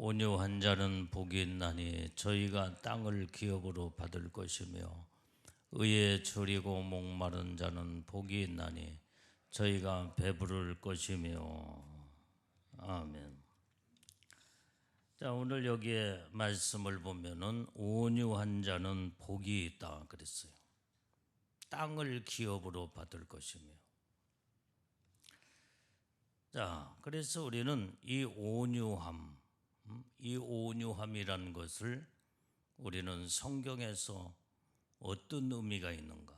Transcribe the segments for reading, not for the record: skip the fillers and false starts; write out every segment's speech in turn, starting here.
온유한 자는 복이 있나니 저희가 땅을 기업으로 받을 것이며 의에 줄이고 목마른 자는 복이 있나니 저희가 배부를 것이며. 아멘. 자, 오늘 여기에 말씀을 보면은 온유한 자는 복이 있다 그랬어요. 땅을 기업으로 받을 것이며. 자, 그래서 우리는 이 온유함이라는 것을 우리는 성경에서 어떤 의미가 있는가?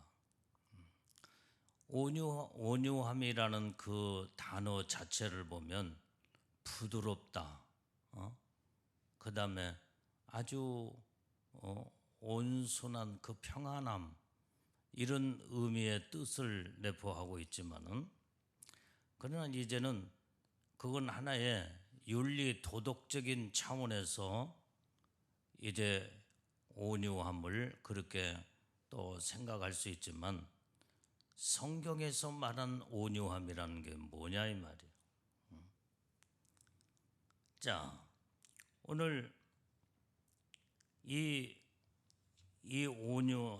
온유함이라는 그 단어 자체를 보면 부드럽다, 그 다음에 아주 온순한 그 평안함, 이런 의미의 뜻을 내포하고 있지만은, 그러나 이제는 그건 하나의 윤리 도덕적인 차원에서 이제 온유함을 그렇게 또 생각할 수 있지만, 성경에서 말한 온유함이라는 게 뭐냐 이 말이에요. 자, 오늘 이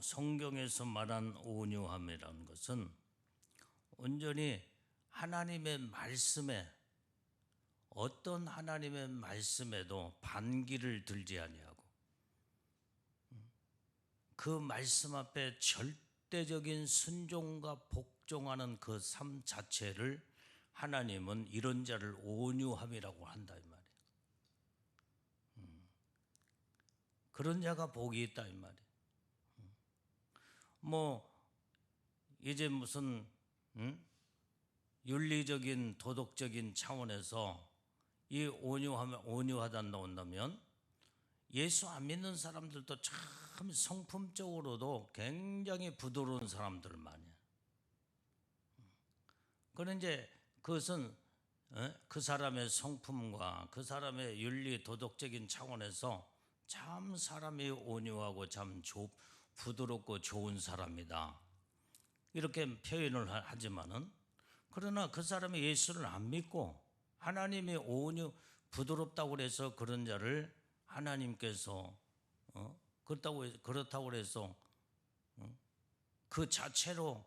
성경에서 말한 온유함이라는 것은 온전히 하나님의 말씀에, 어떤 하나님의 말씀에도 반기를 들지 아니하고 그 말씀 앞에 절대적인 순종과 복종하는 그 삶 자체를 하나님은 이런 자를 온유함이라고 한다 이 말이에요. 그런 자가 복이 있다 이 말이에요. 이제 무슨 윤리적인 도덕적인 차원에서 이 온유하다 나온다면, 예수 안 믿는 사람들도 참 성품적으로도 굉장히 부드러운 사람들 많아요. 그런데 이제 그것은 그 사람의 성품과 그 사람의 윤리 도덕적인 차원에서 참 사람이 온유하고 참 부드럽고 좋은 사람이다, 이렇게 표현을 하지만은, 그러나 그 사람이 예수를 안 믿고 하나님이 부드럽다고 해서 그런 자를 하나님께서 그렇다고 해서 그 자체로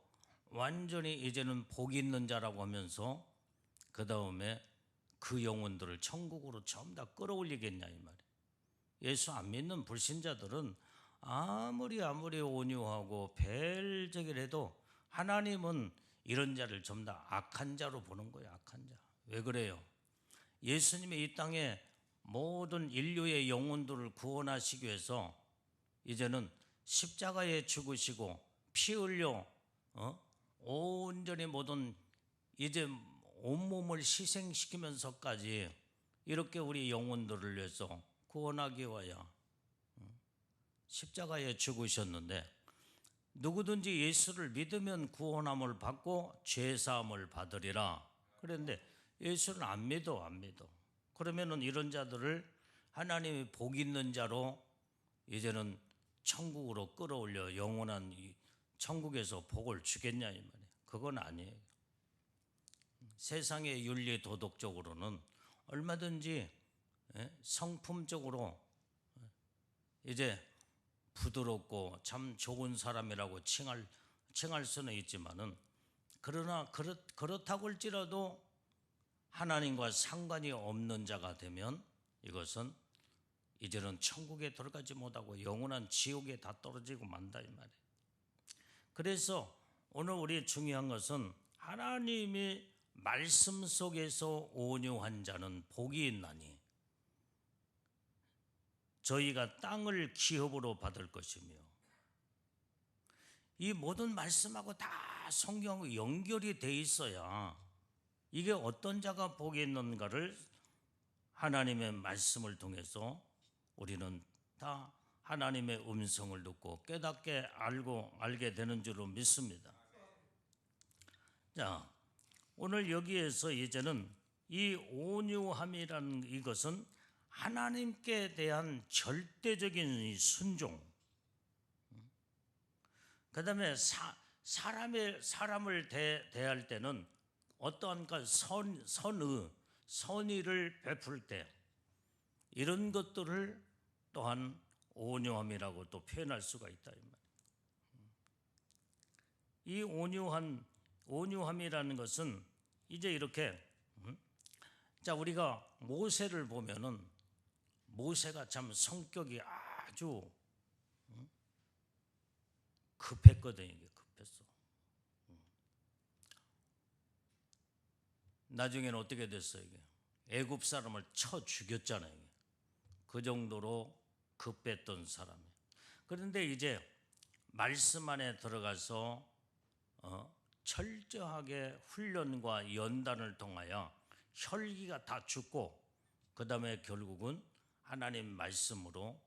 완전히 이제는 복 있는 자라고 하면서 그 다음에 그 영혼들을 천국으로 전부 다 끌어올리겠냐 이 말이에요. 예수 안 믿는 불신자들은 아무리 온유하고 벨적이라 해도 하나님은 이런 자를 전부 다 악한 자로 보는 거예요. 악한 자. 왜 그래요? 예수님이 이 땅에 모든 인류의 영혼들을 구원하시기 위해서 이제는 십자가에 죽으시고 피 흘려 온전히 모든 이제 온몸을 희생시키면서까지 이렇게 우리 영혼들을 위해서 구원하기 위하여 십자가에 죽으셨는데, 누구든지 예수를 믿으면 구원함을 받고 죄사함을 받으리라 그랬는데, 예수를 안 믿어. 그러면은 이런 자들을 하나님이 복 있는 자로 이제는 천국으로 끌어올려 영원한 천국에서 복을 주겠냐 이 말이에요. 그건 아니에요. 세상의 윤리 도덕적으로는 얼마든지 성품적으로 이제 부드럽고 참 좋은 사람이라고 칭할 수는 있지만은, 그러나 그렇다고 할지라도 하나님과 상관이 없는 자가 되면 이것은 이제는 천국에 들어가지 못하고 영원한 지옥에 다 떨어지고 만다 이 말이에요. 그래서 오늘 우리 중요한 것은 하나님이 말씀 속에서 온유한 자는 복이 있나니 저희가 땅을 기업으로 받을 것이며, 이 모든 말씀하고 다 성경하고 연결이 돼 있어야 이게 어떤 자가 복이 있는가를 하나님의 말씀을 통해서 우리는 다 하나님의 음성을 듣고 깨닫게 알게 되는 줄로 믿습니다. 자, 오늘 여기에서 이제는 이 온유함이라는 이것은 하나님께 대한 절대적인 순종, 그 다음에 사람을 대할 때는 어떠한 선의를 베풀 때 이런 것들을 또한 온유함이라고 또 표현할 수가 있다 이 말이에요. 이 온유함이라는 것은 이제 이렇게 자, 우리가 모세를 보면은 모세가 참 성격이 아주 급했거든요. 이게 급했어. 나중에는 어떻게 됐어요? 이게 애굽 사람을 쳐 죽였잖아요. 이게. 그 정도로 급했던 사람이에요. 그런데 이제 말씀 안에 들어가서 철저하게 훈련과 연단을 통하여 혈기가 다 죽고 그 다음에 결국은 하나님 말씀으로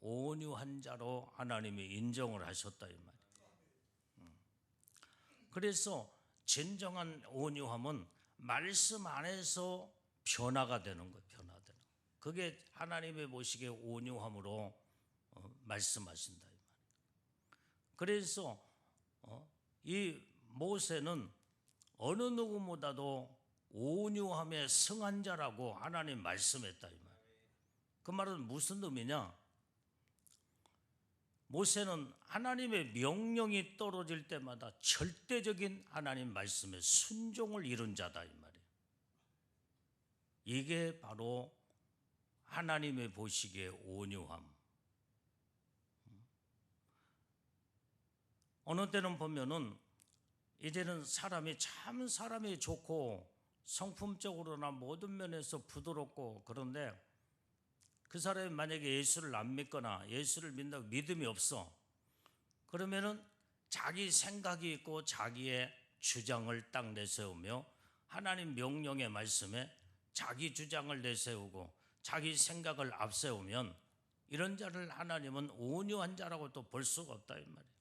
온유한 자로 하나님이 인정을 하셨다 이 말이에요. 그래서 진정한 온유함은 말씀 안에서 변화가 되는 거예요. 변화되는. 그게 하나님의 보시기에 온유함으로 말씀하신다 이 말이에요. 그래서 이 모세는 어느 누구보다도 온유함에 승한 자라고 하나님 말씀했다 이 말이에요. 그 말은 무슨 의미냐? 모세는 하나님의 명령이 떨어질 때마다 절대적인 하나님 말씀에 순종을 이룬 자다 이 말이에요. 이게 바로 하나님의 보시기에 온유함. 어느 때는 보면은 이제는 사람이 좋고 성품적으로나 모든 면에서 부드럽고 그런데 그 사람이 만약에 예수를 안 믿거나 예수를 믿는다고 믿음이 없어. 그러면은 자기 생각이 있고 자기의 주장을 딱 내세우며 하나님 명령의 말씀에 자기 주장을 내세우고 자기 생각을 앞세우면 이런 자를 하나님은 온유한 자라고 또 볼 수가 없다 이 말이에요.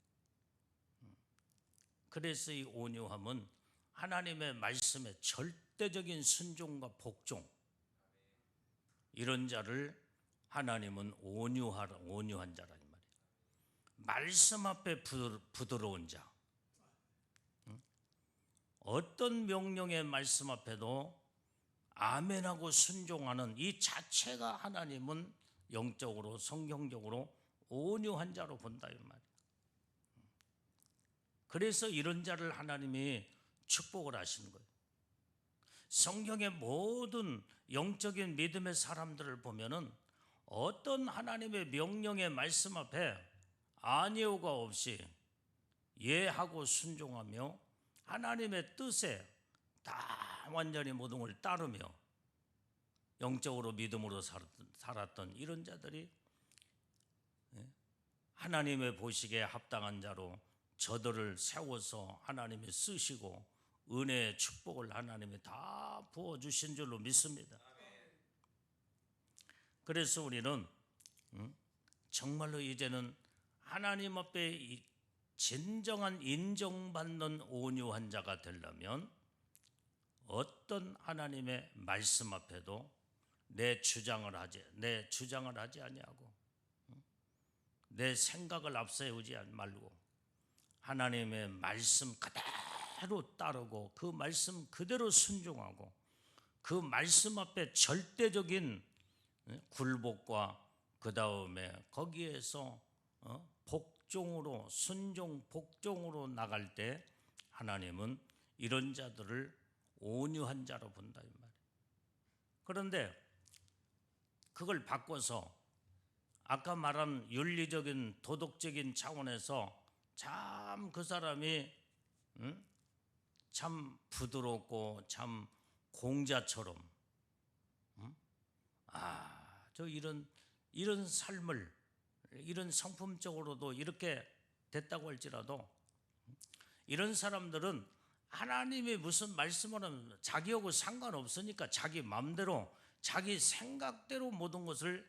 그래서 이 온유함은 하나님의 말씀에 절대적인 순종과 복종, 이런 자를 하나님은 온유한 자라 이 말이에요. 말씀 앞에 부드러운 자. 어떤 명령의 말씀 앞에도 아멘하고 순종하는 이 자체가 하나님은 영적으로 성경적으로 온유한 자로 본다 이 말이에요. 그래서 이런 자를 하나님이 축복을 하시는 거예요. 성경의 모든 영적인 믿음의 사람들을 보면은 어떤 하나님의 명령의 말씀 앞에 아니오가 없이 예하고 순종하며 하나님의 뜻에 다 완전히 모든 걸 따르며 영적으로 믿음으로 살았던 이런 자들이 하나님의 보시기에 합당한 자로 저들을 세워서 하나님이 쓰시고 은혜의 축복을 하나님이 다 부어주신 줄로 믿습니다. 그래서 우리는 정말로 이제는 하나님 앞에 진정한 인정받는 온유한 자가 되려면 어떤 하나님의 말씀 앞에도 내 주장을 하지 아니하고 내 생각을 앞세우지 말고 하나님의 말씀 그대로 따르고 그 말씀 그대로 순종하고 그 말씀 앞에 절대적인 굴복과 그 다음에 거기에서 복종으로 순종 복종으로 나갈 때 하나님은 이런 자들을 온유한 자로 본다 이 말이에요. 그런데 그걸 바꿔서 아까 말한 윤리적인 도덕적인 차원에서 참 그 사람이 참 부드럽고 참 공자처럼 저 이런 삶을 이런 성품적으로도 이렇게 됐다고 할지라도 이런 사람들은 하나님이 무슨 말씀을 하면 자기하고 상관없으니까 자기 마음대로 자기 생각대로 모든 것을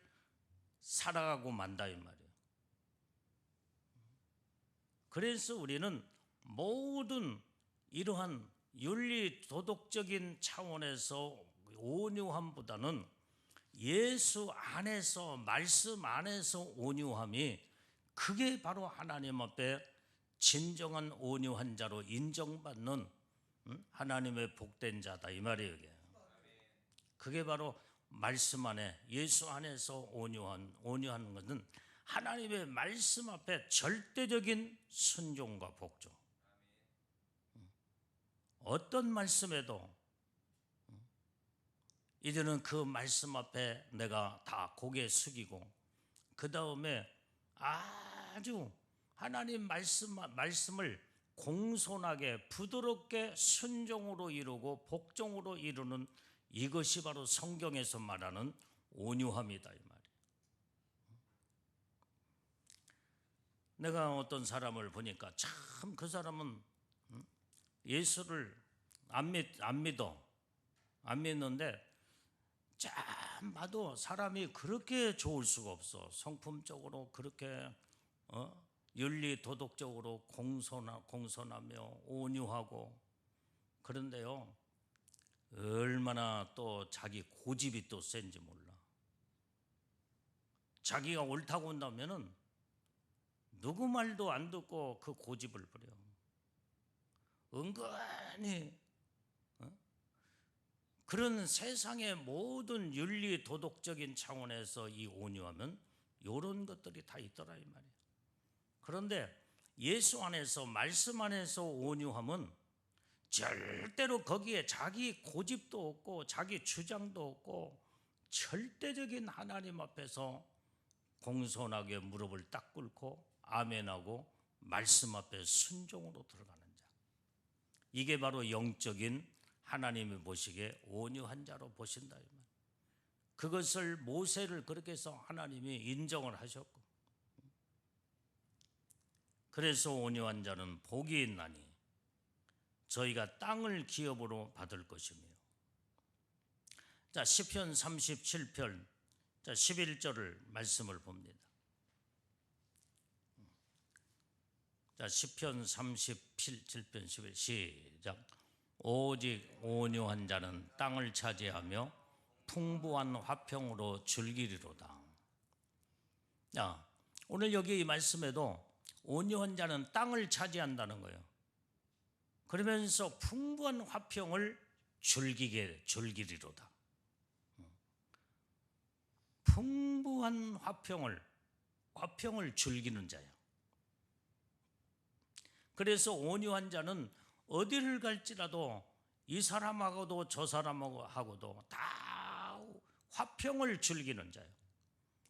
살아가고 만다 이 말이에요. 그래서 우리는 모든 이러한 윤리 도덕적인 차원에서 온유함보다는 예수 안에서 말씀 안에서 온유함이 그게 바로 하나님 앞에 진정한 온유한 자로 인정받는 하나님의 복된 자다 이 말이에요. 그게 바로 말씀 안에, 예수 안에서 온유한 것은 하나님의 말씀 앞에 절대적인 순종과 복종. 어떤 말씀에도 이제는 그 말씀 앞에 내가 다 고개 숙이고, 그 다음에 아주 하나님 말씀을 공손하게 부드럽게 순종으로 이루고 복종으로 이루는, 이것이 바로 성경에서 말하는 온유함이다, 이 말이에요. 내가 어떤 사람을 보니까 참 그 사람은 예수를 안 믿는데 참 봐도 사람이 그렇게 좋을 수가 없어. 성품적으로 그렇게 윤리 도덕적으로 공손하며 온유하고. 그런데요, 얼마나 또 자기 고집이 또 센지 몰라. 자기가 옳다고 한다면은 누구 말도 안 듣고 그 고집을 부려. 은근히 그런 세상의 모든 윤리 도덕적인 차원에서 이 온유하면 이런 것들이 다 있더라, 이 말이에요. 그런데 예수 안에서, 말씀 안에서 온유함은 절대로 거기에 자기 고집도 없고 자기 주장도 없고 절대적인 하나님 앞에서 공손하게 무릎을 딱 꿇고 아멘하고 말씀 앞에 순종으로 들어가는 자. 이게 바로 영적인 하나님이 보시기에 온유한 자로 보신다, 이 말. 그것을 모세를 그렇게 해서 하나님이 인정을 하셨고, 그래서 온유한 자는 복이 있나니 저희가 땅을 기업으로 받을 것이며. 자, 시편 37편 11절을 말씀을 봅니다. 자, 시편 37편 11절 시작. 오직 온유한 자는 땅을 차지하며 풍부한 화평으로 즐기리로다. 자, 오늘 여기 이 말씀에도 온유한 자는 땅을 차지한다는 거예요. 그러면서 풍부한 화평을 즐기리로다. 풍부한 화평을 즐기는 자예요. 그래서 온유한 자는 어디를 갈지라도 이 사람하고도 저 사람하고도 다 화평을 즐기는 자예요.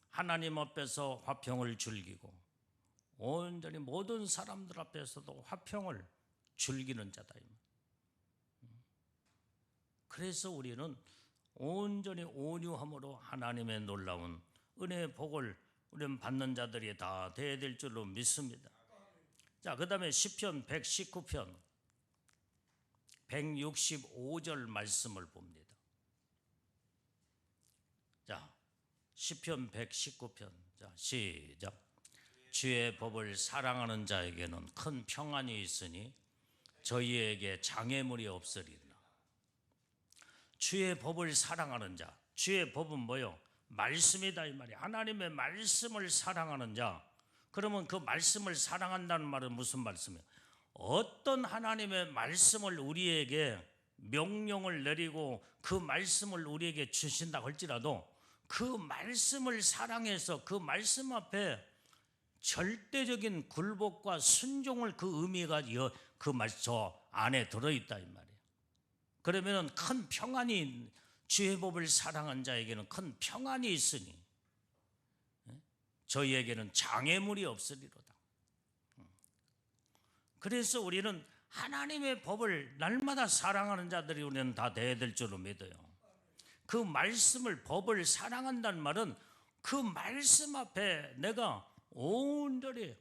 하나님 앞에서 화평을 즐기고 온전히 모든 사람들 앞에서도 화평을 즐기는 자다. 그래서 우리는 온전히 온유함으로 하나님의 놀라운 은혜의 복을 우리는 받는 자들이 다 되어야 될 줄로 믿습니다. 자, 그 다음에 시편 119편 165절 말씀을 봅니다. 자, 시편 119편 자, 시작. 주의 법을 사랑하는 자에게는 큰 평안이 있으니 저희에게 장애물이 없으리라. 주의 법을 사랑하는 자, 주의 법은 뭐요? 말씀이다, 이 말이야. 하나님의 말씀을 사랑하는 자. 그러면 그 말씀을 사랑한다는 말은 무슨 말씀이에요? 어떤 하나님의 말씀을 우리에게 명령을 내리고 그 말씀을 우리에게 주신다 할지라도 그 말씀을 사랑해서 그 말씀 앞에 절대적인 굴복과 순종을, 그 의미가 그 저 안에 들어있다, 이 말이에요. 그러면 큰 평안이, 주의 법을 사랑한 자에게는 큰 평안이 있으니 저희에게는 장애물이 없으리로다. 그래서 우리는 하나님의 법을 날마다 사랑하는 자들이 우리는 다 돼야 될 줄로 믿어요. 그 말씀을, 법을 사랑한다는 말은 그 말씀 앞에 내가 온전히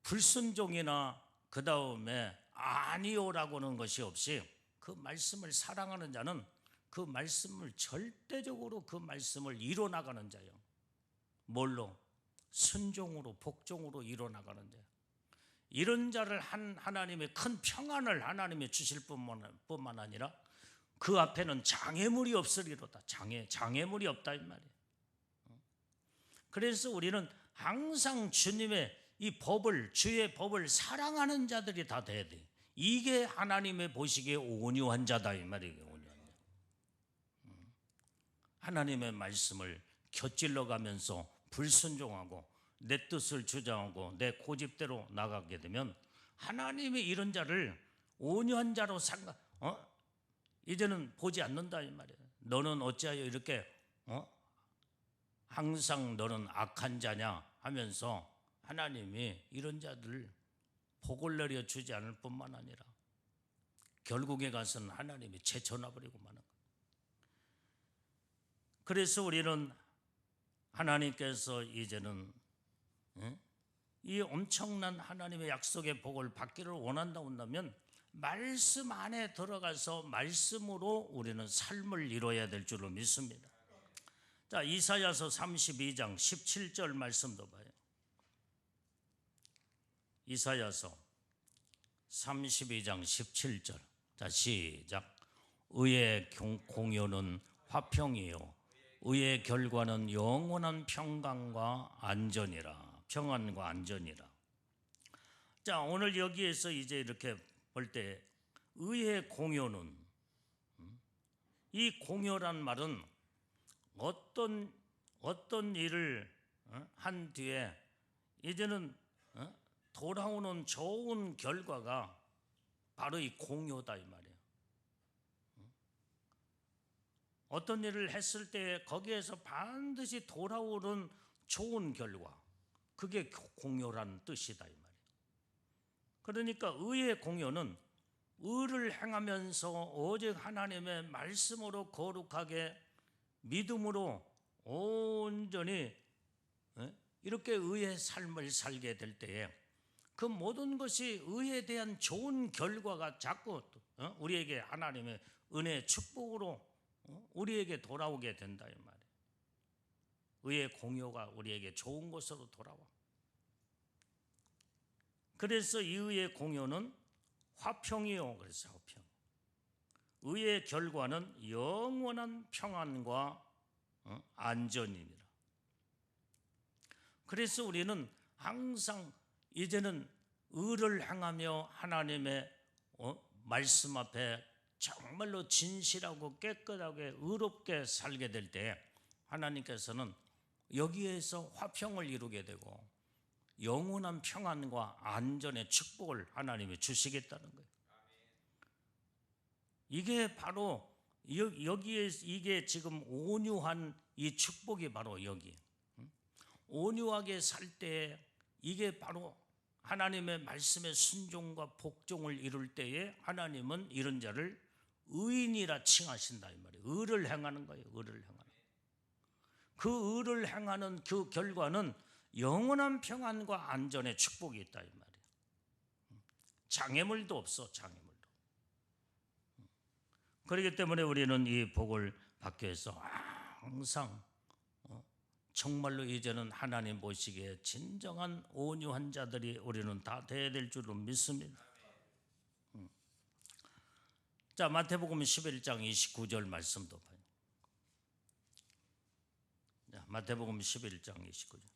불순종이나 그 다음에 아니오라고 하는 것이 없이 그 말씀을 사랑하는 자는 그 말씀을 절대적으로 그 말씀을 이뤄나가는 자예요. 뭘로? 순종으로, 복종으로 이뤄나가는 자예요. 이런 자를 하나님의 큰 평안을 하나님이 주실 뿐만 아니라 그 앞에는 장애물이 없으리로다. 장애물이 없다, 이 말이에요. 그래서 우리는 항상 주님의 이 법을, 주의 법을 사랑하는 자들이 다 돼야 돼. 이게 하나님의 보시기에 온유한 자다, 이 말이에요. 온유한 자. 하나님의 말씀을 곁질러 가면서 불순종하고 내 뜻을 주장하고 내 고집대로 나가게 되면 하나님이 이런 자를 온유한 자로 이제는 보지 않는다 이 말이에요. 너는 어찌하여 이렇게 항상 너는 악한 자냐 하면서 하나님이 이런 자들 복을 내려 주지 않을 뿐만 아니라 결국에 가서는 하나님이 제쳐놔버리고 마는 거예요. 그래서 우리는 하나님께서 이제는 이 엄청난 하나님의 약속의 복을 받기를 원한다 한다면 말씀 안에 들어가서 말씀으로 우리는 삶을 이루어야 될 줄로 믿습니다. 자, 이사야서 32장 17절 말씀도 봐요. 이사야서 32장 17절. 자, 시작. 의의 공효는 화평이요 의의 결과는 영원한 평강과 안전이라. 평안과 안전이라. 자, 오늘 여기에서 이제 이렇게 볼 때 의의 공효는, 이 공효란 말은 어떤 일을 한 뒤에 이제는 돌아오는 좋은 결과가 바로 이 공효다 이 말이에요. 어떤 일을 했을 때 거기에서 반드시 돌아오는 좋은 결과, 그게 공효라는 뜻이다 이 말이에요. 그러니까 의의 공효는 의를 행하면서 오직 하나님의 말씀으로 거룩하게 믿음으로 온전히 이렇게 의의 삶을 살게 될 때에 그 모든 것이 의에 대한 좋은 결과가 자꾸 우리에게 하나님의 은혜의 축복으로 우리에게 돌아오게 된다 이 말이에요. 의의 공효가 우리에게 좋은 것으로 돌아와. 그래서 이 의의 공효는 화평이요. 그래서 화평. 의의 결과는 영원한 평안과 안전이니라. 그래서 우리는 항상 이제는 의를 행하며 하나님의 말씀 앞에 정말로 진실하고 깨끗하게 의롭게 살게 될 때 하나님께서는 여기에서 화평을 이루게 되고 영원한 평안과 안전의 축복을 하나님이 주시겠다는 거예요. 이게 바로 여기에 이게 지금 온유한 이 축복이 바로 여기. 온유하게 살 때 이게 바로 하나님의 말씀의 순종과 복종을 이룰 때에 하나님은 이런 자를 의인이라 칭하신다 이 말이에요. 의를 행하는 거예요. 의를 행하는. 그 의를 행하는 그 결과는 영원한 평안과 안전의 축복이 있다 이 말이에요. 장애물도 없어. 장애물도. 그렇기 때문에 우리는 이 복을 받기 위해서 항상 정말로 이제는 하나님 보시기에 진정한 온유한 자들이 우리는 다 되어야 될 줄로 믿습니다. 자, 마태복음 11장 29절 말씀도 봐요. 자, 마태복음 11장 29절.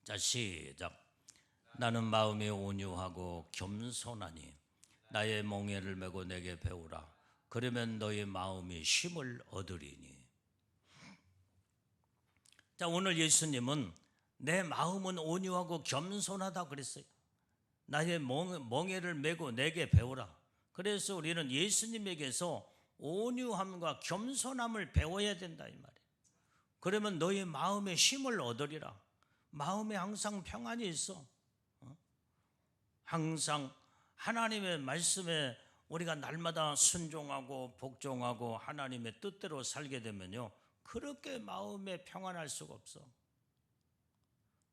자, 시작. 나는 마음이 온유하고 겸손하니 나의 멍에를 메고 내게 배우라. 그러면 너의 마음이 쉼을 얻으리니. 자, 오늘 예수님은 내 마음은 온유하고 겸손하다 그랬어요. 나의 멍에를 메고 내게 배우라. 그래서 우리는 예수님에게서 온유함과 겸손함을 배워야 된다 이 말이에요. 그러면 너의 마음에 쉼을 얻으리라. 마음에 항상 평안이 있어. 항상 하나님의 말씀에 우리가 날마다 순종하고 복종하고 하나님의 뜻대로 살게 되면요, 그렇게 마음에 평안할 수가 없어.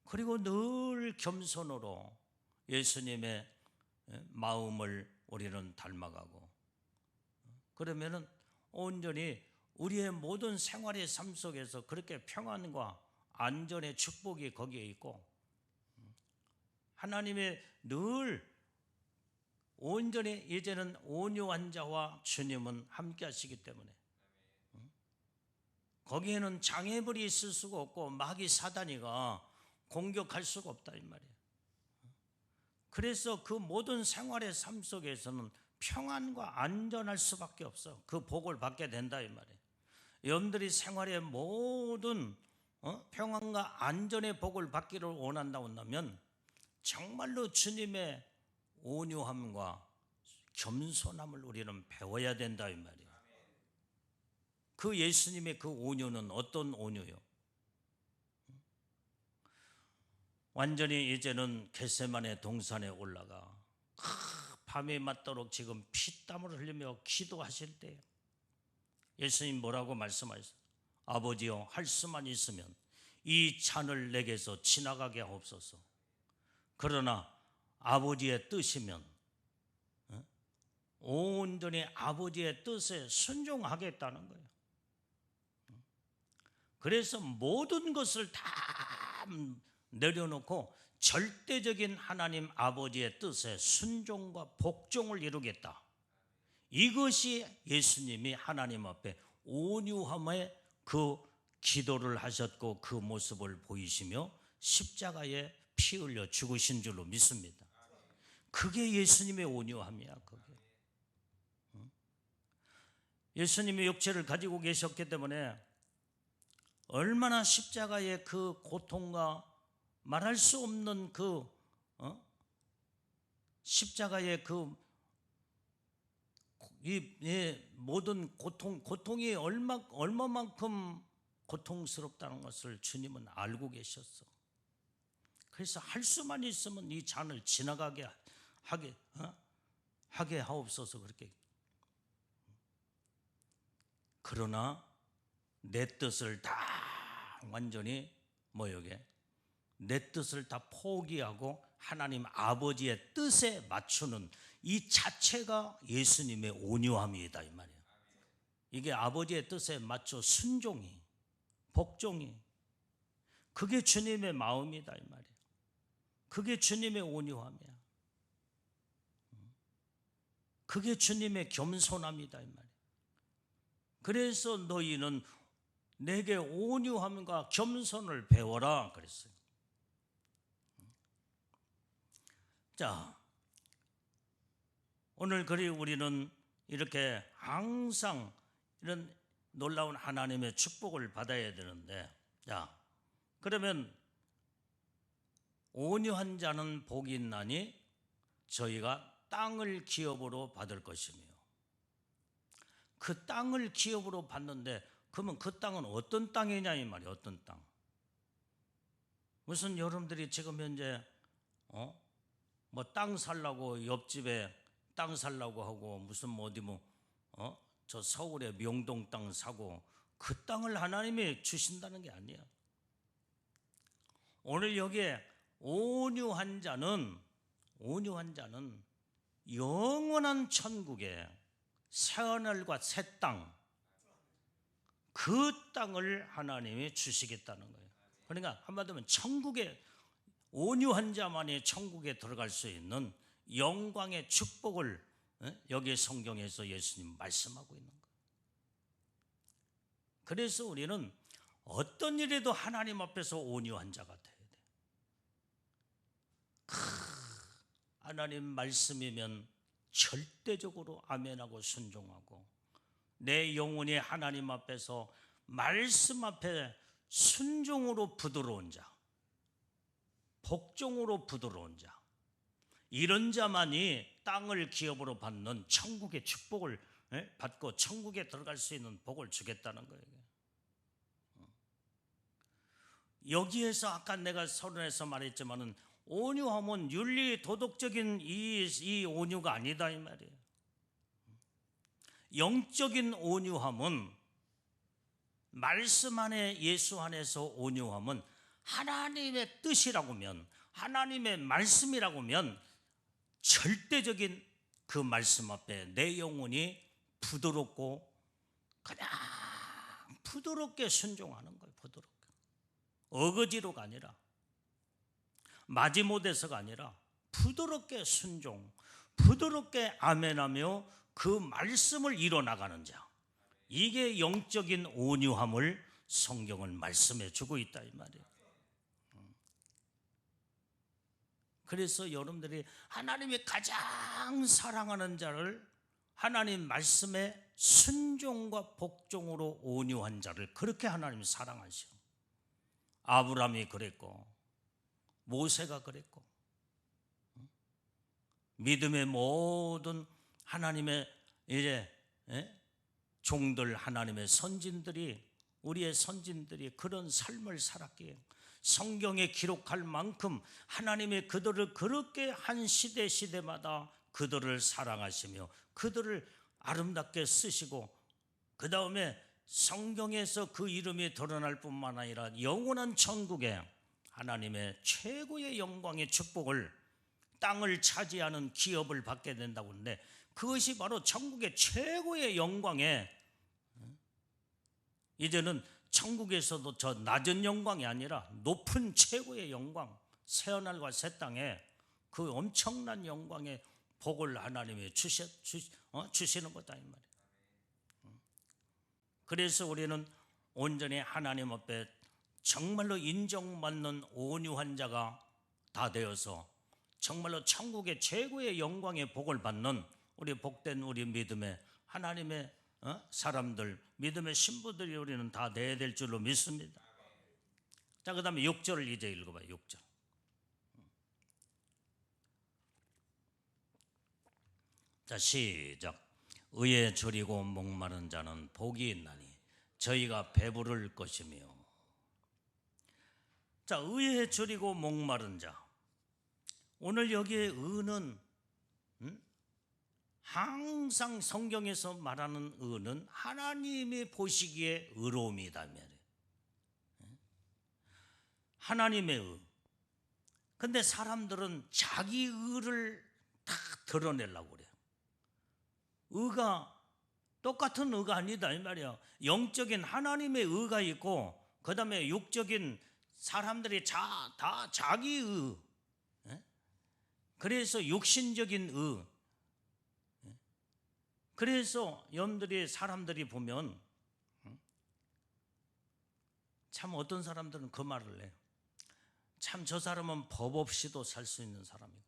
그리고 늘 겸손으로 예수님의 마음을 우리는 닮아가고, 그러면은 온전히 우리의 모든 생활의 삶 속에서 그렇게 평안과 안전의 축복이 거기에 있고, 하나님의 늘 온전히 이제는 온유한 자와 주님은 함께 하시기 때문에 거기에는 장애물이 있을 수가 없고 마귀 사단이가 공격할 수가 없다 이 말이에요. 그래서 그 모든 생활의 삶 속에서는 평안과 안전할 수밖에 없어. 그 복을 받게 된다 이 말이에요. 여러분들이 생활의 모든 평안과 안전의 복을 받기를 원한다고 한다면 정말로 주님의 온유함과 겸손함을 우리는 배워야 된다 이 말이에요. 그 예수님의 그 온유는 어떤 온유요? 완전히 이제는 겟세마네 동산에 올라가 밤이 맞도록 지금 피땀을 흘리며 기도하실 때 예수님 뭐라고 말씀하셨어요? 아버지여, 할 수만 있으면 이 잔을 내게서 지나가게 하옵소서. 그러나 아버지의 뜻이면 온전히 아버지의 뜻에 순종하겠다는 거예요. 그래서 모든 것을 다 내려놓고 절대적인 하나님 아버지의 뜻에 순종과 복종을 이루겠다. 이것이 예수님이 하나님 앞에 온유함의 그 기도를 하셨고 그 모습을 보이시며 십자가에 피 흘려 죽으신 줄로 믿습니다. 그게 예수님의 온유함이야. 그게. 예수님이 육체를 가지고 계셨기 때문에 얼마나 십자가의 그 고통과 말할 수 없는 그 십자가의 그 이 모든 고통이 얼마만큼 고통스럽다는 것을 주님은 알고 계셨어. 그래서 할 수만 있으면 이 잔을 지나가게 하게 하옵소서. 그렇게. 그러나 내 뜻을 다 완전히 내 뜻을 다 포기하고 하나님 아버지의 뜻에 맞추는 이 자체가 예수님의 온유함이다 이 말이에요. 이게 아버지의 뜻에 맞춰 순종이, 복종이, 그게 주님의 마음이다 이 말이에요. 그게 주님의 온유함이야. 그게 주님의 겸손함이다 이 말이에요. 그래서 너희는 내게 온유함과 겸손을 배워라 그랬어요. 자, 오늘 우리는 이렇게 항상 이런 놀라운 하나님의 축복을 받아야 되는데, 자, 그러면 온유한 자는 복이 있나니 저희가 땅을 기업으로 받을 것이며, 그 땅을 기업으로 받는데 그러면 그 땅은 어떤 땅이냐 이 말이에요. 어떤 땅? 무슨 여러분들이 지금 현재 뭐 땅 살라고 옆집에 땅 살라고 하고 무슨 저 서울에 명동 땅 사고 그 땅을 하나님이 주신다는 게 아니야. 오늘 여기에 온유한 자는 영원한 천국에 새하늘과 새 땅, 그 땅을 하나님이 주시겠다는 거예요. 그러니까 한마디로 하면 천국에 온유한 자만이 천국에 들어갈 수 있는 영광의 축복을 여기 성경에서 예수님 말씀하고 있는 거예요. 그래서 우리는 어떤 일에도 하나님 앞에서 온유한 자가 돼야 돼. 하나님 말씀이면 절대적으로 아멘하고 순종하고, 내 영혼이 하나님 앞에서 말씀 앞에 순종으로 부드러운 자, 복종으로 부드러운 자, 이런 자만이 땅을 기업으로 받는 천국의 축복을 받고 천국에 들어갈 수 있는 복을 주겠다는 거예요. 여기에서 아까 내가 서론에서 말했지만은 온유함은 윤리 도덕적인 이 온유가 아니다 이 말이에요. 영적인 온유함은, 말씀 안에 예수 안에서 온유함은 하나님의 뜻이라고면, 하나님의 말씀이라고면 절대적인 그 말씀 앞에 내 영혼이 부드럽고 그냥 부드럽게 순종하는 거예요. 부드럽게. 어거지로가 아니라, 마지못해서가 아니라 부드럽게 순종, 부드럽게 아멘하며 그 말씀을 이뤄나가는 자, 이게 영적인 온유함을 성경은 말씀해 주고 있다 이 말이에요. 그래서 여러분들이 하나님이 가장 사랑하는 자를 하나님 말씀에 순종과 복종으로 온유한 자를 그렇게 하나님이 사랑하시오. 아브라함이 그랬고 모세가 그랬고 믿음의 모든 하나님의 이제 종들, 하나님의 선진들이, 우리의 선진들이 그런 삶을 살았기에 성경에 기록할 만큼 하나님이 그들을 그렇게 한 시대마다 그들을 사랑하시며 그들을 아름답게 쓰시고, 그 다음에 성경에서 그 이름이 드러날 뿐만 아니라 영원한 천국에 하나님의 최고의 영광의 축복을, 땅을 차지하는 기업을 받게 된다고 하는데, 그것이 바로 천국의 최고의 영광에, 이제는 천국에서도 저 낮은 영광이 아니라 높은 최고의 영광, 새하늘과 새 땅에 그 엄청난 영광의 복을 하나님이 주시는 거다 이 말이에요. 그래서 우리는 온전히 하나님 앞에 정말로 인정받는 온유한 자가 다 되어서 정말로 천국의 최고의 영광의 복을 받는 우리 복된 우리 믿음의 하나님의 사람들, 믿음의 신부들이 우리는 다 돼야 될 줄로 믿습니다. 자, 그 다음에 6절을 이제 읽어봐요. 6절. 자, 시작. 의에 줄이고 목마른 자는 복이 있나니 저희가 배부를 것이며. 자, 의에 줄이고 목마른 자. 오늘 여기에 의는 항상 성경에서 말하는 의는 하나님이 보시기에 의로움이다. 하나님의 의. 근데 사람들은 자기 의를 다 드러내려고 그래요. 의가 똑같은 의가 아니다 이 말이야. 영적인 하나님의 의가 있고, 그 다음에 육적인 사람들이 다 자기 의. 그래서 육신적인 의. 그래서 여러분들이 사람들이 보면 참 어떤 사람들은 그 말을 해요. 참 저 사람은 법 없이도 살 수 있는 사람이고,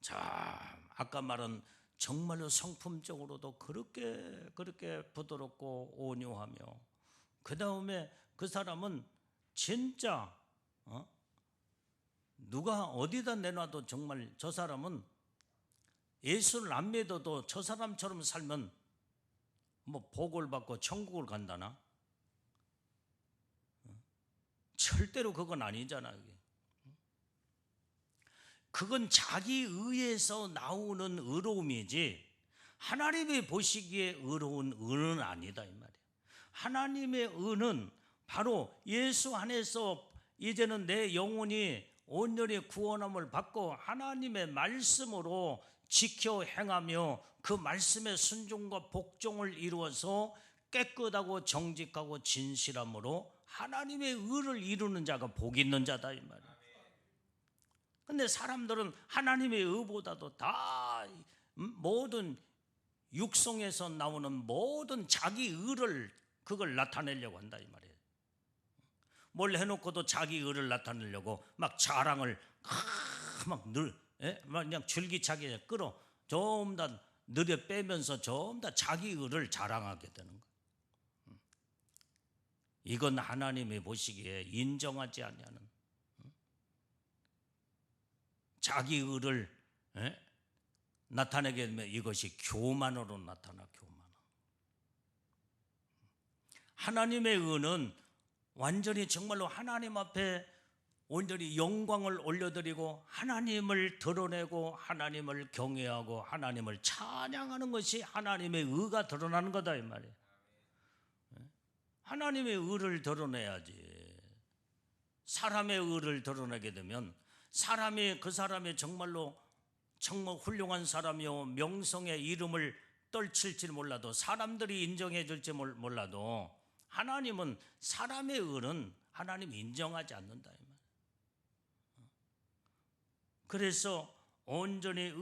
자, 아까 말한 정말로 성품적으로도 그렇게 부드럽고 온유하며, 그 다음에 그 사람은 진짜 누가 어디다 내놔도 정말 저 사람은 예수를 안 믿어도 저 사람처럼 살면 뭐 복을 받고 천국을 간다나? 절대로 그건 아니잖아. 그건 자기 의에서 나오는 의로움이지 하나님이 보시기에 의로운 의는 아니다 이 말이야. 하나님의 의는 바로 예수 안에서 이제는 내 영혼이 온전히 구원함을 받고 하나님의 말씀으로 지켜 행하며 그 말씀의 순종과 복종을 이루어서 깨끗하고 정직하고 진실함으로 하나님의 의를 이루는 자가 복이 있는 자다 이 말이야. 근데 사람들은 하나님의 의보다도 다 모든 육성에서 나오는 모든 자기 의를 그걸 나타내려고 한다 이 말이에요. 뭘 해놓고도 자기 의를 나타내려고 막 자랑을 막 그냥 줄기차게 끌어 좀 더 느려 빼면서 좀 더 자기 의를 자랑하게 되는 거예요. 이건 하나님이 보시기에 인정하지 아니하는 자기 의를 나타내게 되면 이것이 교만으로 나타나. 교만. 하나님의 의는 완전히 정말로 하나님 앞에 온전히 영광을 올려드리고 하나님을 드러내고 하나님을 경외하고 하나님을 찬양하는 것이 하나님의 의가 드러나는 거다 이 말이에요. 하나님의 의를 드러내야지. 사람의 의를 드러내게 되면 사람이 그 사람이 정말로 정말 훌륭한 사람이요 명성의 이름을 떨칠지 몰라도 사람들이 인정해 줄지 몰라도 하나님은 사람의 의는 하나님이 인정하지 않는다 이 말이에요. 그래서 온전히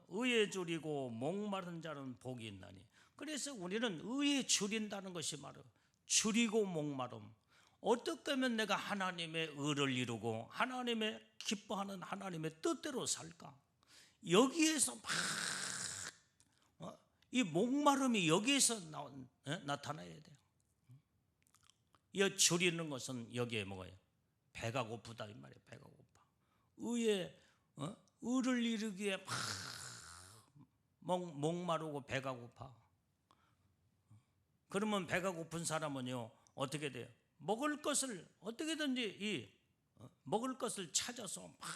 의에 줄이고 목마른 자는 복이 있나니. 그래서 우리는 의에 줄인다는 것이 바로 줄이고 목마름. 어떻게 하면 내가 하나님의 의를 이루고 하나님의 기뻐하는 하나님의 뜻대로 살까? 여기에서 막 이 목마름이 여기에서 나타나야 돼요. 이 줄이는 것은 여기에 뭐예요? 배가 고프다 이 말이에요. 배가 고파. 의에 의를 이루기에 막 목마르고 배가 고파. 그러면 배가 고픈 사람은요 어떻게 돼요? 먹을 것을 어떻게든지 먹을 것을 찾아서 막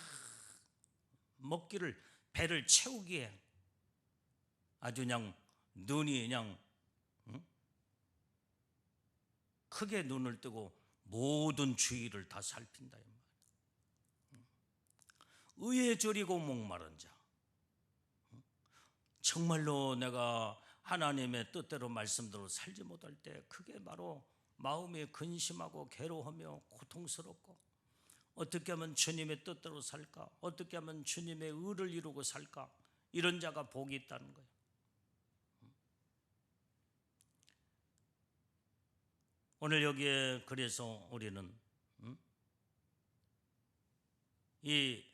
먹기를, 배를 채우기에 아주 그냥 눈이 그냥 크게 눈을 뜨고 모든 주위를 다 살핀다. 의에 졸이고 목마른 자. 정말로 내가 하나님의 뜻대로 말씀대로 살지 못할 때 그게 바로 마음이 근심하고 괴로워하며 고통스럽고, 어떻게 하면 주님의 뜻대로 살까? 어떻게 하면 주님의 의를 이루고 살까? 이런 자가 복이 있다는 거예요. 오늘 여기에 그래서 우리는 이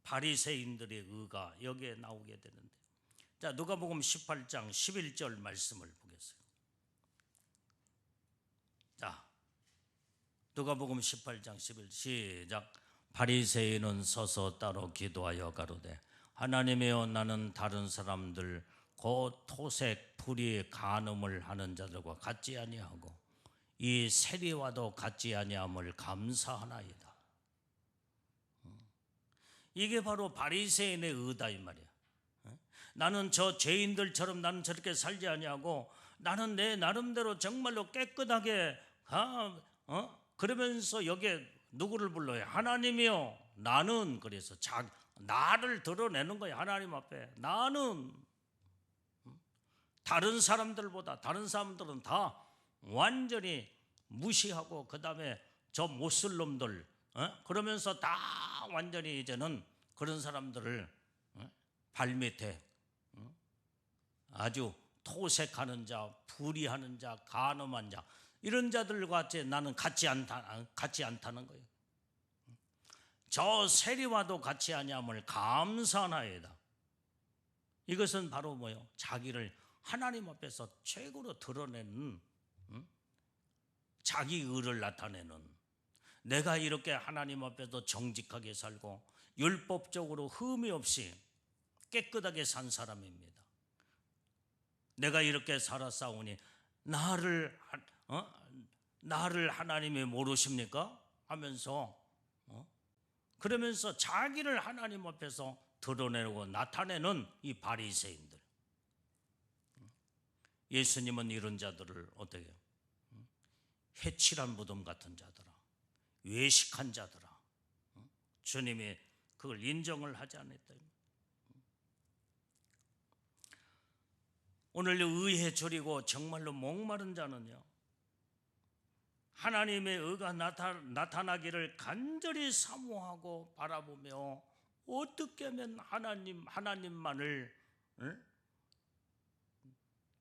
바리새인들의 의가 여기에 나오게 되는데, 자, 누가복음 18장 11절 말씀을 보겠어요. 자, 누가복음 18장 11절 시작. 바리새인은 서서 따로 기도하여 가로되 하나님이여, 나는 다른 사람들 곧 토색, 불의, 간음을 하는 자들과 같지 아니하고 이 세리와도 같지 아니함을 감사하나이다. 이게 바로 바리새인의 의다 이 말이야. 나는 저 죄인들처럼 나는 저렇게 살지 아니하고 나는 내 나름대로 정말로 깨끗하게 그러면서 여기에 누구를 불러요? 하나님이요, 나는. 그래서 나를 드러내는 거예요. 하나님 앞에 나는 다른 사람들은 다 완전히 무시하고, 그 다음에 저 못쓸 놈들 그러면서 다 완전히 이제는 그런 사람들을 발밑에 아주 토색하는 자, 불의하는 자, 간음한 자, 이런 자들과 나는 같지 않다는 거예요. 저 세리와도 같이 아니함을 감사하나이다. 이것은 바로 뭐예요? 자기를 하나님 앞에서 최고로 드러내는, 자기 의를 나타내는, 내가 이렇게 하나님 앞에서 정직하게 살고 율법적으로 흠이 없이 깨끗하게 산 사람입니다. 내가 이렇게 살았사오니 나를 하나님이 모르십니까? 하면서 그러면서 자기를 하나님 앞에서 드러내고 나타내는 이 바리새인들. 예수님은 이런 자들을 어떻게 해요? 해칠한 무덤 같은 자들아, 외식한 자들아, 주님이 그걸 인정을 하지 않았다. 오늘 의에 졸이고 정말로 목마른 자는요, 하나님의 의가 나타나기를 간절히 사모하고 바라보며 어떻게 하면 하나님만을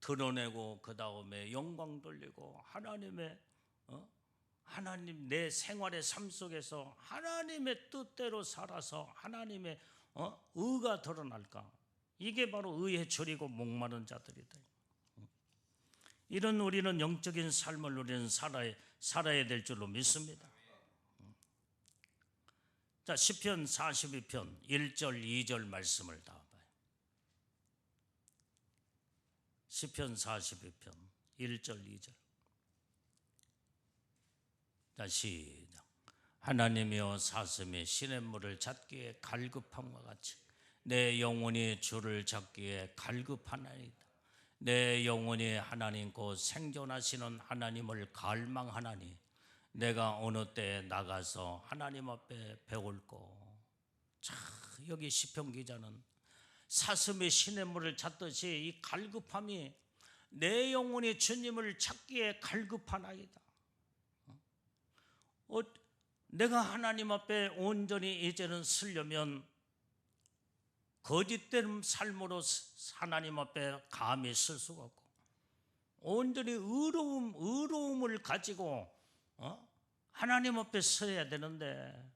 드러내고 그 다음에 영광 돌리고 하나님 내 생활의 삶 속에서 하나님의 뜻대로 살아서 하나님의 의가 드러날까? 이게 바로 의에 졸이고 목마른 자들이다. 이런 우리는 영적인 삶을 우리는 살아야 될 줄로 믿습니다. 자, 시편 42편 1절 2절 말씀을 다 봐요. 시편 42편 1절 2절. 자, 시작. 하나님이여, 사슴이 시냇물을 찾기에 갈급함과 같이 내 영혼이 주를 찾기에 갈급하나이다. 내 영혼이 하나님 곧 생존하시는 하나님을 갈망하나니 내가 어느 때에 나가서 하나님 앞에 배울꼬. 자, 여기 시편 기자는 사슴이 시냇물을 찾듯이 이 갈급함이 내 영혼이 주님을 찾기에 갈급하나이다. 내가 하나님 앞에 온전히 이제는 서려면 거짓된 삶으로 하나님 앞에 감히 쓸 수가 없고, 온전히 의로움을 가지고 하나님 앞에 서야 되는데,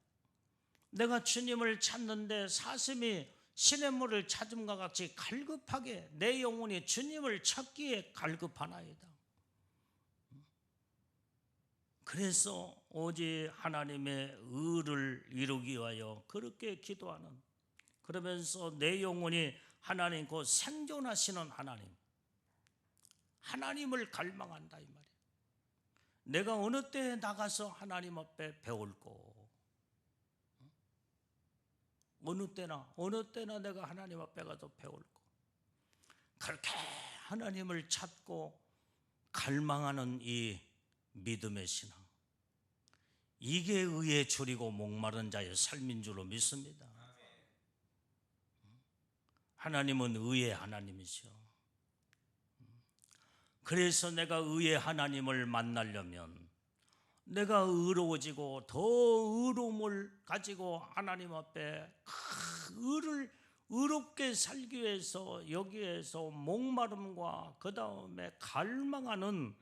내가 주님을 찾는데 사슴이 시냇물을 찾음과 같이 갈급하게 내 영혼이 주님을 찾기에 갈급하나이다. 그래서 오직 하나님의 의를 이루기 위하여 그렇게 기도하는, 그러면서 내 영혼이 하나님 그 생존하시는 하나님을 갈망한다 이 말이에요. 내가 어느 때에 나가서 하나님 앞에 배울고, 어느 때나 내가 하나님 앞에 가서 배울고, 그렇게 하나님을 찾고 갈망하는 이 믿음의 신앙, 이게 의에 줄이고 목마른 자의 삶인 줄로 믿습니다. 하나님은 의의 하나님이시오. 그래서 내가 의의 하나님을 만나려면 내가 의로워지고 더 의로움을 가지고 하나님 앞에 의롭게 살기 위해서 여기에서 목마름과 그 다음에 갈망하는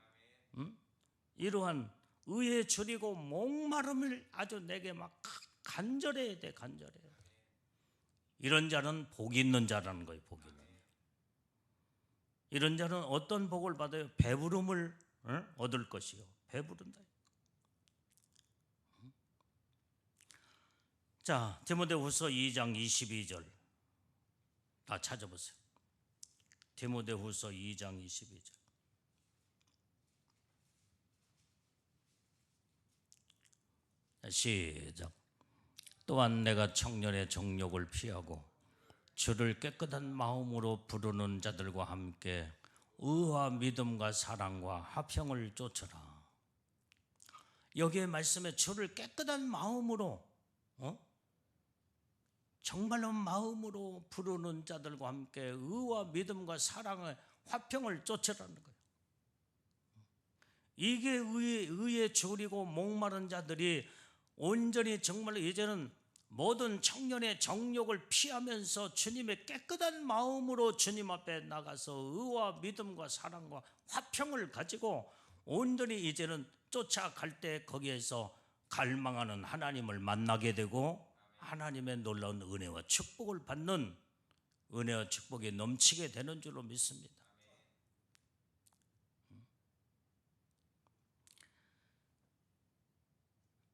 이러한 의에 줄이고 목마름을 아주 내게 막 간절해야 돼. 간절해요. 이런 자는 복이 있는 자라는 거예요. 복이 있는 자. 이런 자는 어떤 복을 받아요? 배부름을 얻을 것이요. 배부른다. 자, 디모데후서 2장 22절 다 찾아보세요. 디모데후서 2장 22절. 시작. 또한 내가 청년의 정욕을 피하고 주를 깨끗한 마음으로 부르는 자들과 함께 의와 믿음과 사랑과 화평을 쫓으라. 여기에 말씀에 주를 깨끗한 마음으로, 정말로 마음으로 부르는 자들과 함께 의와 믿음과 사랑의 화평을 쫓으라는 거예요. 이게 의에 졸이고 목마른 자들이 온전히 정말로 이제는 모든 청년의 정욕을 피하면서 주님의 깨끗한 마음으로 주님 앞에 나가서 의와 믿음과 사랑과 화평을 가지고 온전히 이제는 쫓아갈 때 거기에서 갈망하는 하나님을 만나게 되고 하나님의 놀라운 은혜와 축복을 받는, 은혜와 축복이 넘치게 되는 줄로 믿습니다.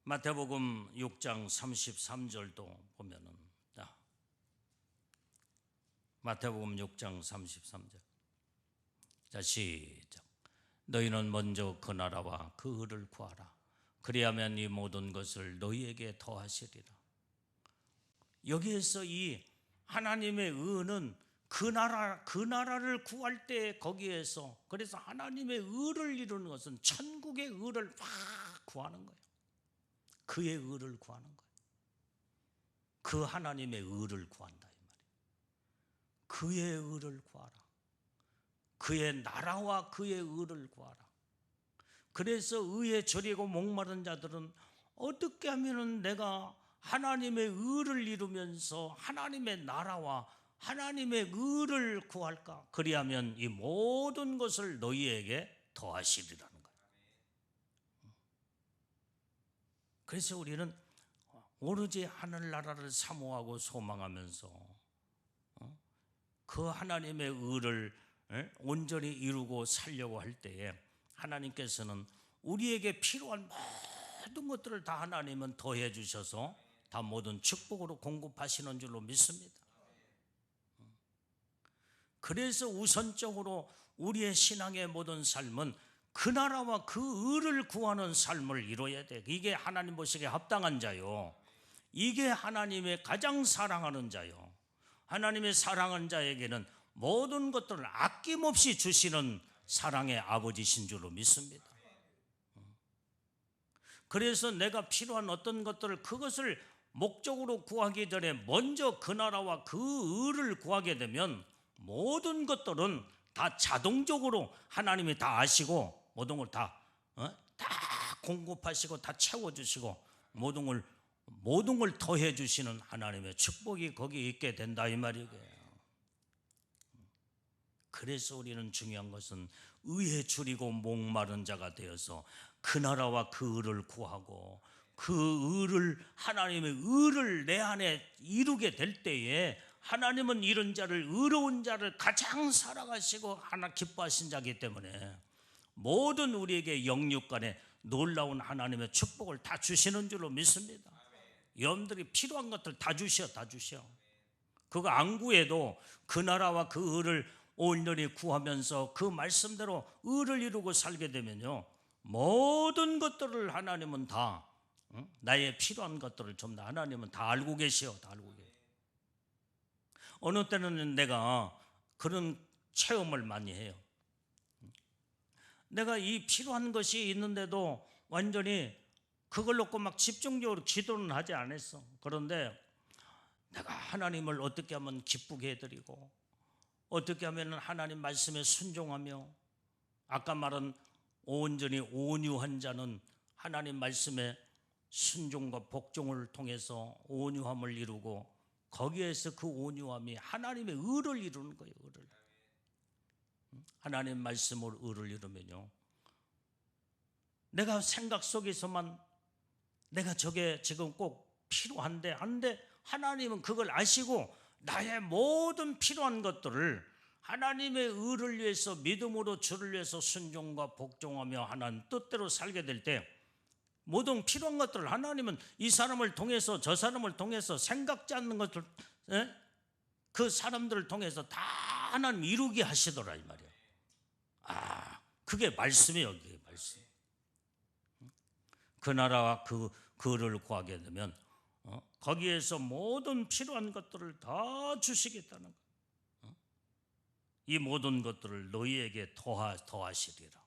마태복음 6장 33절도 보면은, 마태복음 6장 33절. 자, 시작. 너희는 먼저 그 나라와 그 의를 구하라. 그리하면 이 모든 것을 너희에게 더하시리라. 여기에서 이 하나님의 의는 그 나라를 구할 때 거기에서, 그래서 하나님의 의를 이루는 것은 천국의 의를 막 구하는 거예요. 그의 의를 구하는 거예요. 그 하나님의 의를 구한다 이 말이에요. 그의 의를 구하라. 그의 나라와 그의 의를 구하라. 그래서 의에 절이고 목마른 자들은 어떻게 하면 내가 하나님의 의를 이루면서 하나님의 나라와 하나님의 의를 구할까? 그리하면 이 모든 것을 너희에게 더하시리라는 거예요. 그래서 우리는 오로지 하늘나라를 사모하고 소망하면서 그 하나님의 의를 온전히 이루고 살려고 할 때에 하나님께서는 우리에게 필요한 모든 것들을 다 하나님은 더해 주셔서 다 모든 축복으로 공급하시는 줄로 믿습니다. 그래서 우선적으로 우리의 신앙의 모든 삶은 그 나라와 그 의를 구하는 삶을 이루어야 돼. 이게 하나님 보시기에 합당한 자요. 이게 하나님의 가장 사랑하는 자요. 하나님의 사랑하는 자에게는 모든 것들을 아낌없이 주시는 사랑의 아버지신 줄로 믿습니다. 그래서 내가 필요한 어떤 것들을 그것을 목적으로 구하기 전에 먼저 그 나라와 그 의를 구하게 되면 모든 것들은 다 자동적으로 하나님이 다 아시고 모든 걸 다 공급하시고 다 채워주시고 모든 걸 더해 주시는 하나님의 축복이 거기 있게 된다 이 말이에요. 그래서 우리는 중요한 것은 의에 줄이고 목마른 자가 되어서 그 나라와 그 의를 구하고 그 의를, 하나님의 의를 내 안에 이루게 될 때에 하나님은 이런 자를, 의로운 자를 가장 사랑하시고 하나 기뻐하신 자이기 때문에 모든 우리에게 영육간에 놀라운 하나님의 축복을 다 주시는 줄로 믿습니다. 여러분들이 필요한 것들 다 주셔. 그거 안 구해도 그 나라와 그 의를 온전히 구하면서 그 말씀대로 의를 이루고 살게 되면요, 모든 것들을 하나님은 다, 나의 필요한 것들을 좀 더 하나님은 다 알고 계시오. 다 알고 계세요. 어느 때는 내가 그런 체험을 많이 해요. 내가 이 필요한 것이 있는데도 완전히 그걸 놓고 막 집중적으로 기도는 하지 않았어. 그런데 내가 하나님을 어떻게 하면 기쁘게 해드리고, 어떻게 하면 하나님 말씀에 순종하며, 아까 말한 온전히 온유한 자는 하나님 말씀에 순종과 복종을 통해서 온유함을 이루고, 거기에서 그 온유함이 하나님의 의를 이루는 거예요. 의를. 하나님 말씀으로 의를 이루면요, 내가 생각 속에서만 내가 저게 지금 꼭 필요한데 하나님은 그걸 아시고 나의 모든 필요한 것들을 하나님의 의를 위해서 믿음으로 주를 위해서 순종과 복종하며 하나님 뜻대로 살게 될 때, 모든 필요한 것들을 하나님은 이 사람을 통해서 저 사람을 통해서 생각지 않는 것들, 그 사람들을 통해서 다 하나님 이루게 하시더라 이 말이야. 그게 말씀이에요. 그게 말씀. 그 나라와 그를 구하게 되면 거기에서 모든 필요한 것들을 다 주시겠다는 거. 이 모든 것들을 너희에게 더하시리라.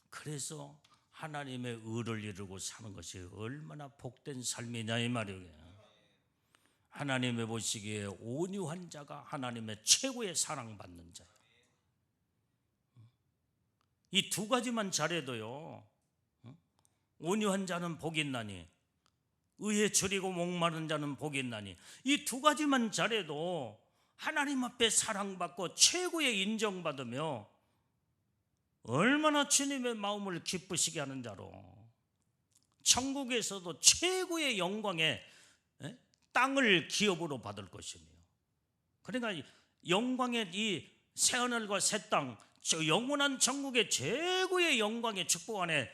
그래서 하나님의 의를 이루고 사는 것이 얼마나 복된 삶이냐 이 말이에요. 하나님의 보시기에 온유한 자가 하나님의 최고의 사랑받는 자예요. 이 두 가지만 잘해도요, 온유한 자는 복이 있나니 의에 줄이고 목마른 자는 복이 있나니, 이 두 가지만 잘해도 하나님 앞에 사랑받고 최고의 인정받으며 얼마나 주님의 마음을 기쁘시게 하는 자로, 천국에서도 최고의 영광의 땅을 기업으로 받을 것이며, 그러니까 영광의 이 새하늘과 새 땅, 영원한 천국의 최고의 영광의 축복 안에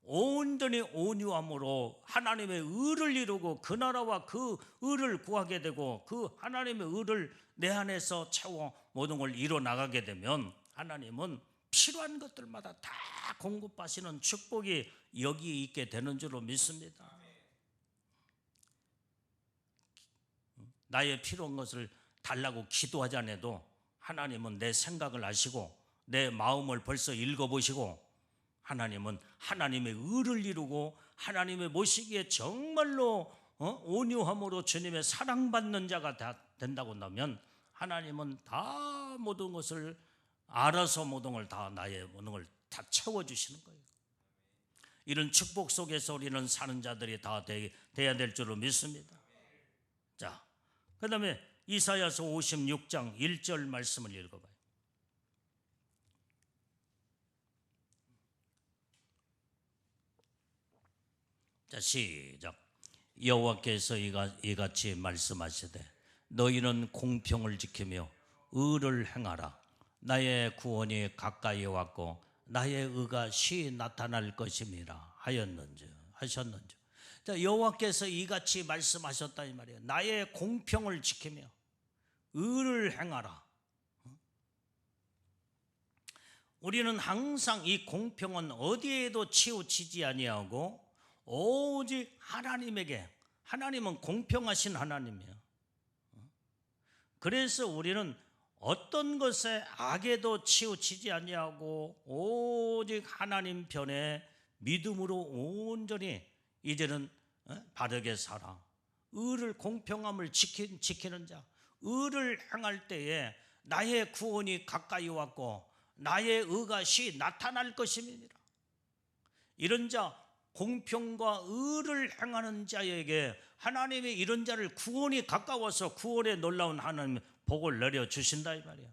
온전히 온유함으로 하나님의 의를 이루고 그 나라와 그 의를 구하게 되고, 그 하나님의 의를 내 안에서 채워 모든 걸 이뤄 나가게 되면 하나님은 필요한 것들마다 다 공급하시는 축복이 여기 있게 되는 줄로 믿습니다. 나의 필요한 것을 달라고 기도하지 않아도 하나님은 내 생각을 아시고 내 마음을 벌써 읽어보시고, 하나님은 하나님의 의를 이루고 하나님의 모시기에 정말로 온유함으로 주님의 사랑받는 자가 다 된다고 한다면, 하나님은 다 모든 것을 알아서 모든 걸 다, 나의 모든 걸 다 채워주시는 거예요. 이런 축복 속에서 우리는 사는 자들이 다 돼야 될 줄로 믿습니다. 자, 그 다음에 이사야서 56장 1절 말씀을 읽어봐요. 자, 시작. 여호와께서 이같이 말씀하시되 너희는 공평을 지키며 의를 행하라. 나의 구원이 가까이 왔고 나의 의가 쉬 나타날 것임이라 하셨는지. 자, 여호와께서 이같이 말씀하셨다 이 말이에요. 나의 공평을 지키며 의를 행하라. 우리는 항상 이 공평은 어디에도 치우치지 아니하고 오직 하나님에게, 하나님은 공평하신 하나님이에요. 그래서 우리는 어떤 것에 악에도 치우치지 아니하고 오직 하나님 편에 믿음으로 온전히 이제는 바르게 살아 의를, 공평함을 지키는 자, 의를 행할 때에 나의 구원이 가까이 왔고 나의 의가 쉬 나타날 것임이니라. 이런 자, 공평과 의를 행하는 자에게 하나님이 이런 자를 구원이 가까워서 구원에 놀라운 하나님 복을 내려주신다 이 말이야.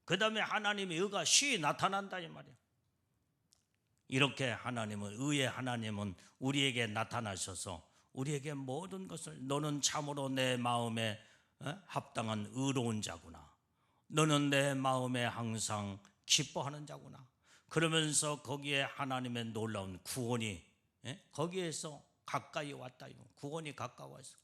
그 다음에 하나님의 의가 쉬 나타난다 이 말이야. 이렇게 하나님은, 의의 하나님은 우리에게 나타나셔서 우리에게 모든 것을 너는 참으로 내 마음에 합당한 의로운 자구나. 너는 내 마음에 항상 기뻐하는 자구나. 그러면서 거기에 하나님의 놀라운 구원이 거기에서 가까이 왔다. 구원이 가까워서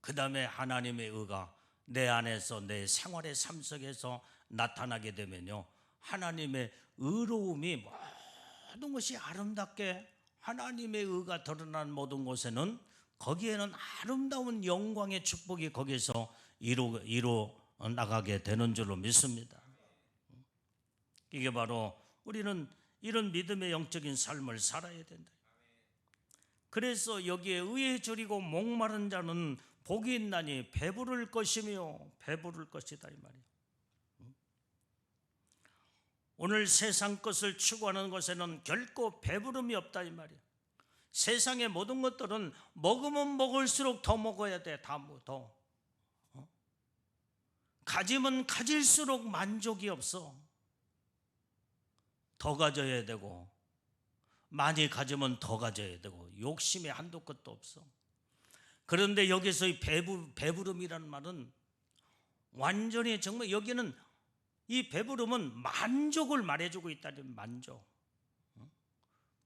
그 다음에 하나님의 의가 내 안에서 내 생활의 삶 속에서 나타나게 되면요, 하나님의 의로움이 모든 것이 아름답게 하나님의 의가 드러난 모든 곳에는 거기에는 아름다운 영광의 축복이 거기서 이루 나가게 되는 줄로 믿습니다. 이게 바로 우리는 이런 믿음의 영적인 삶을 살아야 된다. 그래서 여기에 의에 줄이고 목마른 자는 복이 있나니 배부를 것이며 배부를 것이다, 이 말이에요. 오늘 세상 것을 추구하는 것에는 결코 배부름이 없다, 이 말이에요. 세상의 모든 것들은 먹으면 먹을수록 더 먹어야 돼. 더. 가지면 가질수록 만족이 없어. 더 가져야 되고, 많이 가지면 더 가져야 되고, 욕심에 한도 끝도 없어. 그런데 여기서 이 배부름이라는 말은 완전히 정말 여기는 이 배부름은 만족을 말해주고 있다는 만족.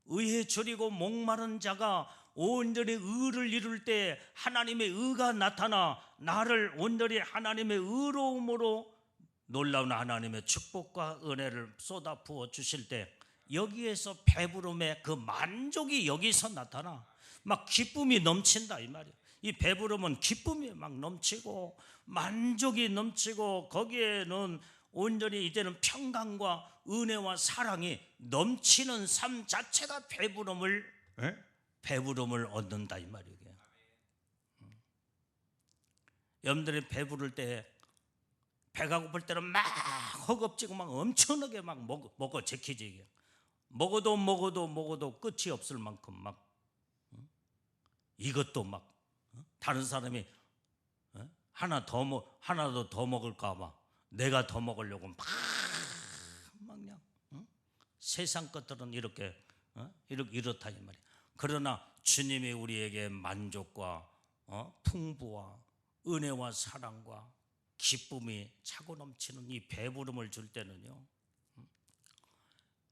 의에 줄이고 목마른 자가 온전히 의를 이룰 때 하나님의 의가 나타나 나를 온전히 하나님의 의로움으로 놀라운 하나님의 축복과 은혜를 쏟아 부어 주실 때 여기에서 배부름의 그 만족이 여기서 나타나 막 기쁨이 넘친다, 이 말이에요. 이 배부름은 기쁨이 막 넘치고 만족이 넘치고 거기에는 온전히 이제는 평강과 은혜와 사랑이 넘치는 삶 자체가 배부름을 얻는다, 이 말이에요. 여러분들이 배부를 때, 배가 고플 때는 막 허겁지겁 막 엄청나게 막 먹어 제키지. 이게 먹어도 끝이 없을 만큼 막 이것도 막 다른 사람이 하나도 더 먹을까 봐 내가 더 먹으려고 막 그냥 세상 것들은 이렇다, 이 말이에요. 그러나 주님이 우리에게 만족과 풍부와 은혜와 사랑과 기쁨이 차고 넘치는 이 배부름을 줄 때는요,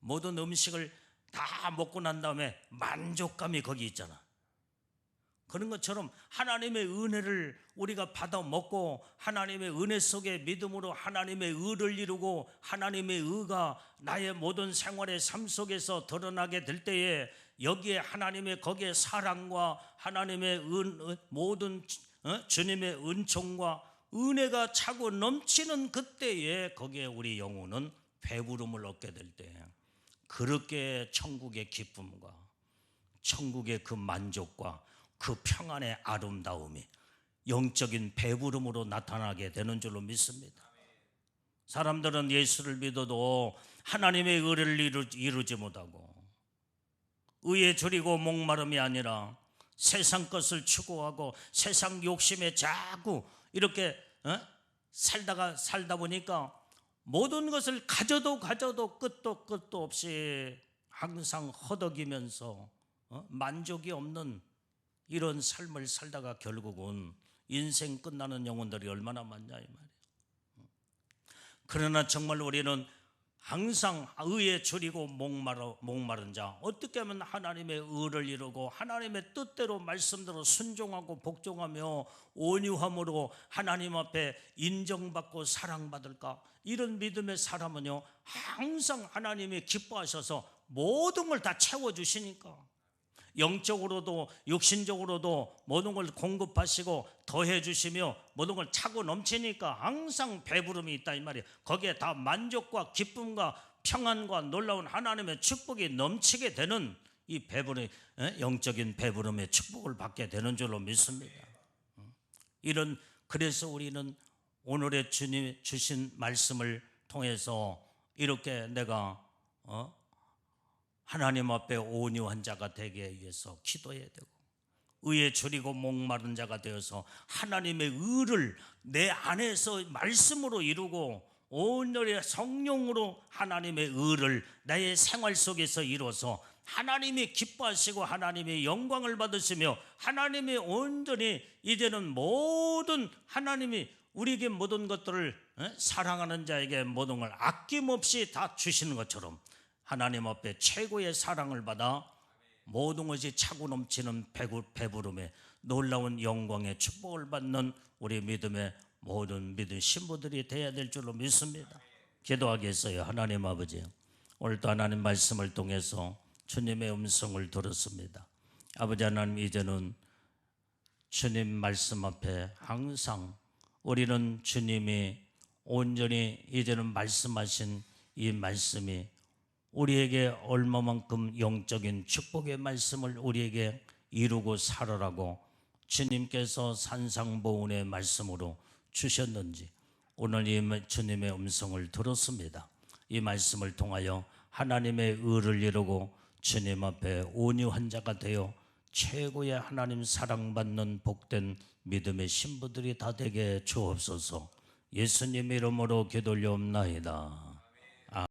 모든 음식을 다 먹고 난 다음에 만족감이 거기 있잖아. 그런 것처럼 하나님의 은혜를 우리가 받아 먹고 하나님의 은혜 속에 믿음으로 하나님의 의를 이루고 하나님의 의가 나의 모든 생활의 삶 속에서 드러나게 될 때에 여기에 하나님의 거기에 사랑과 하나님의 모든 주님의 은총과 은혜가 차고 넘치는 그때에 거기에 우리 영혼은 배부름을 얻게 될 때 그렇게 천국의 기쁨과 천국의 그 만족과 그 평안의 아름다움이 영적인 배부름으로 나타나게 되는 줄로 믿습니다. 사람들은 예수를 믿어도 하나님의 의를 이루지 못하고 의에 줄이고 목마름이 아니라 세상 것을 추구하고 세상 욕심에 자꾸 이렇게 살다 보니까 모든 것을 가져도 끝도 없이 항상 허덕이면서 만족이 없는 이런 삶을 살다가 결국은 인생 끝나는 영혼들이 얼마나 많냐, 이 말이에요. 그러나 정말 우리는 항상 의에 줄이고 목마른 자, 어떻게 하면 하나님의 의를 이루고 하나님의 뜻대로 말씀대로 순종하고 복종하며 온유함으로 하나님 앞에 인정받고 사랑받을까? 이런 믿음의 사람은요, 항상 하나님이 기뻐하셔서 모든 걸 다 채워주시니까, 영적으로도 육신적으로도 모든 걸 공급하시고 더해 주시며 모든 걸 차고 넘치니까 항상 배부름이 있다, 이 말이에요. 거기에 다 만족과 기쁨과 평안과 놀라운 하나님의 축복이 넘치게 되는 이 배부름, 영적인 배부름의 축복을 받게 되는 줄로 믿습니다. 그래서 우리는 오늘의 주님이 주신 말씀을 통해서 이렇게 내가 하나님 앞에 온유한 자가 되기 위해서 기도해야 되고, 의에 줄이고 목마른 자가 되어서 하나님의 의를 내 안에서 말씀으로 이루고 온전히 성령으로 하나님의 의를 나의 생활 속에서 이루어서 하나님이 기뻐하시고 하나님이 영광을 받으시며 하나님이 온전히 이제는 모든 하나님이 우리에게 모든 것들을 사랑하는 자에게 모든 걸 아낌없이 다 주시는 것처럼 하나님 앞에 최고의 사랑을 받아 모든 것이 차고 넘치는 배부름에 놀라운 영광의 축복을 받는 우리 믿음의 모든 믿음 신부들이 되어야 될 줄로 믿습니다. 기도하겠어요. 하나님 아버지, 오늘도 하나님 말씀을 통해서 주님의 음성을 들었습니다. 아버지 하나님, 이제는 주님 말씀 앞에 항상 우리는 주님이 온전히 이제는 말씀하신 이 말씀이 우리에게 얼마만큼 영적인 축복의 말씀을 우리에게 이루고 살아라고 주님께서 산상보훈의 말씀으로 주셨는지 오늘 이 주님의 음성을 들었습니다. 이 말씀을 통하여 하나님의 의를 이루고 주님 앞에 온유한 자가 되어 최고의 하나님 사랑받는 복된 믿음의 신부들이 다 되게 주옵소서. 예수님 이름으로 기도 올려옵나이다.